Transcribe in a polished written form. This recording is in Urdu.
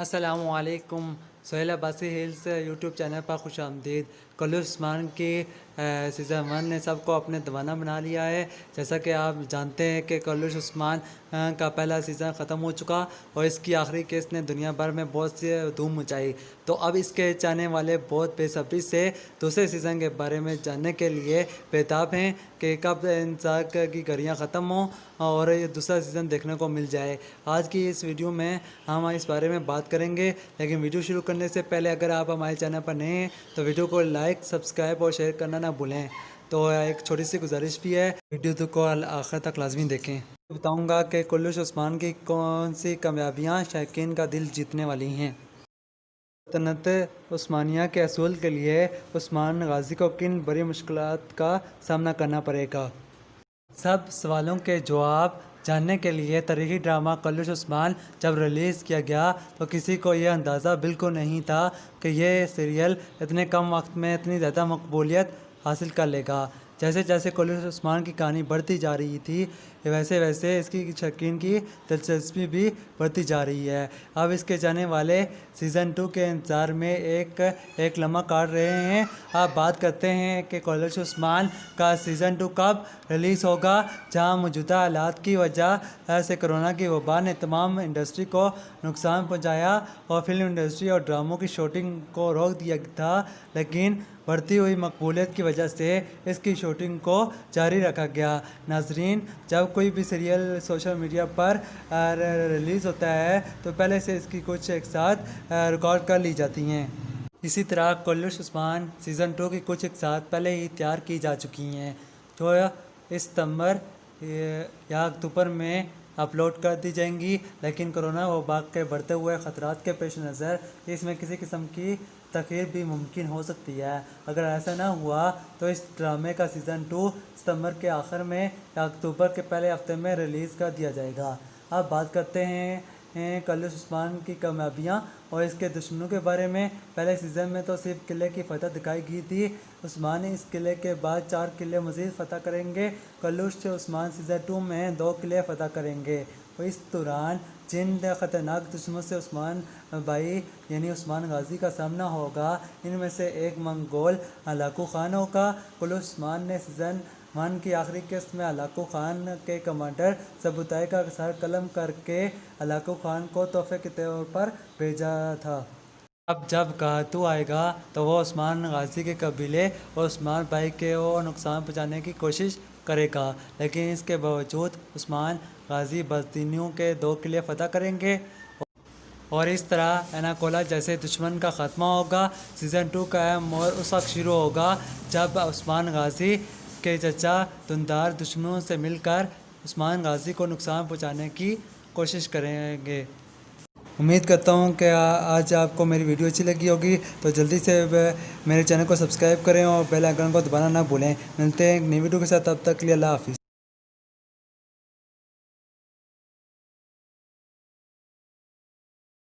السلام علیکم. Sohail Abbasi Hills YouTube channel پر خوش آمدید. کرولس عثمان کی سیزن 1 نے سب کو اپنے دیوانہ بنا لیا ہے. جیسا کہ آپ جانتے ہیں کہ کرولس عثمان کا پہلا سیزن ختم ہو چکا اور اس کی آخری کیس نے دنیا بھر میں بہت سی دھوم مچائی. تو اب اس کے چاہنے والے بہت بے صبری سے دوسرے سیزن کے بارے میں جاننے کے لیے بےتاب ہیں کہ کب انتظار کی گھڑیاں ختم ہوں اور یہ دوسرا سیزن دیکھنے کو مل جائے. آج کی اس ویڈیو میں ہم اس بارے میں بات کریں گے، لیکن ویڈیو شروع کرنے سے پہلے اگر آپ ہمارے چینل پر نئے ہیں تو ویڈیو کو لائک، سبسکرائب اور شیئر کرنا نہ بھولیں. تو ایک چھوٹی سی گزارش بھی ہے، ویڈیو کو آخر تک لازمی دیکھیں. بتاؤں گا کہ کرولس عثمان کی کون سی کامیابیاں شائقین کا دل جیتنے والی ہیں. سلطنت عثمانیہ کے حصول کے لیے عثمان غازی کو کن بڑی مشکلات کا سامنا کرنا پڑے گا؟ سب سوالوں کے جواب جاننے کے لیے تاریخی ڈرامہ کرولس عثمان جب ریلیز کیا گیا تو کسی کو یہ اندازہ بالکل نہیں تھا کہ یہ سیریل اتنے کم وقت میں اتنی زیادہ مقبولیت حاصل کر لے گا. جیسے جیسے کرولس عثمان کی کہانی بڑھتی جا رہی تھی ویسے ویسے اس کی شائقین کی دلچسپی بھی بڑھتی جا رہی ہے. اب اس کے جانے والے سیزن 2 کے انتظار میں ایک لمحہ کاٹ رہے ہیں. آپ بات کرتے ہیں کہ کرولس عثمان کا سیزن 2 کب ریلیز ہوگا، جہاں موجودہ حالات کی وجہ سے کرونا کی وبا نے تمام انڈسٹری کو نقصان پہنچایا اور فلم انڈسٹری اور ڈراموں کی شوٹنگ کو روک دیا تھا، لیکن بڑھتی ہوئی مقبولیت کی وجہ سے اس کی شوٹنگ کو جاری رکھا گیا. ناظرین، جب کوئی بھی سیریل سوشل میڈیا پر ریلیز ہوتا ہے تو پہلے سے اس کی کچھ ایک ساتھ ریکارڈ کر لی جاتی ہیں. اسی طرح کرولس عثمان سیزن 2 کی کچھ ایک ساتھ پہلے ہی تیار کی جا چکی ہیں جو اس ستمبر یا اکتوبر میں اپلوڈ کر دی جائیں گی، لیکن کرونا وبا کے بڑھتے ہوئے خطرات کے پیش نظر اس میں کسی قسم کی تاخیر بھی ممکن ہو سکتی ہے. اگر ایسا نہ ہوا تو اس ڈرامے کا سیزن 2 ستمبر کے آخر میں یا اکتوبر کے پہلے ہفتے میں ریلیز کر دیا جائے گا. اب بات کرتے ہیں کرولس عثمان کی کامیابیاں اور اس کے دشمنوں کے بارے میں. پہلے سیزن میں تو صرف قلعے کی فتح دکھائی گئی تھی. عثمان اس قلعے کے بعد 4 قلعے مزید فتح کریں گے. کرولس عثمان سیزن 2 میں 2 قلعے فتح کریں گے اور اس دوران جن خطرناک دشمنوں سے عثمان بھائی یعنی عثمان غازی کا سامنا ہوگا، ان میں سے ایک منگول ہلاکو خان ہوگا. کرولس عثمان نے سیزن 1 کی آخری قسط میں ہلاکو خان کے کمانڈر سبوتائی کا سر قلم کر کے ہلاکو خان کو تحفے کے طور پر بھیجا تھا. اب جب گھاتو آئے گا تو وہ عثمان غازی کے قبیلے اور عثمان بھائی کو نقصان پہنچانے کی کوشش کرے گا، لیکن اس کے باوجود عثمان غازی بزدینیوں کے 2 قلعے فتح کریں گے اور اس طرح ایناکولا جیسے دشمن کا خاتمہ ہوگا. سیزن 2 کا اہم موڑ اس وقت شروع ہوگا جب عثمان غازی کے چچا دھندار دشمنوں سے مل کر عثمان غازی کو نقصان پہنچانے کی کوشش کریں گے. امید کرتا ہوں کہ آج آپ کو میری ویڈیو اچھی لگی ہوگی، تو جلدی سے میرے چینل کو سبسکرائب کریں اور بیل آئیکن کو دبانا نہ بھولیں. ملتے ہیں ایک نئی ویڈیو کے ساتھ، تب تک کے لیے اللہ حافظ.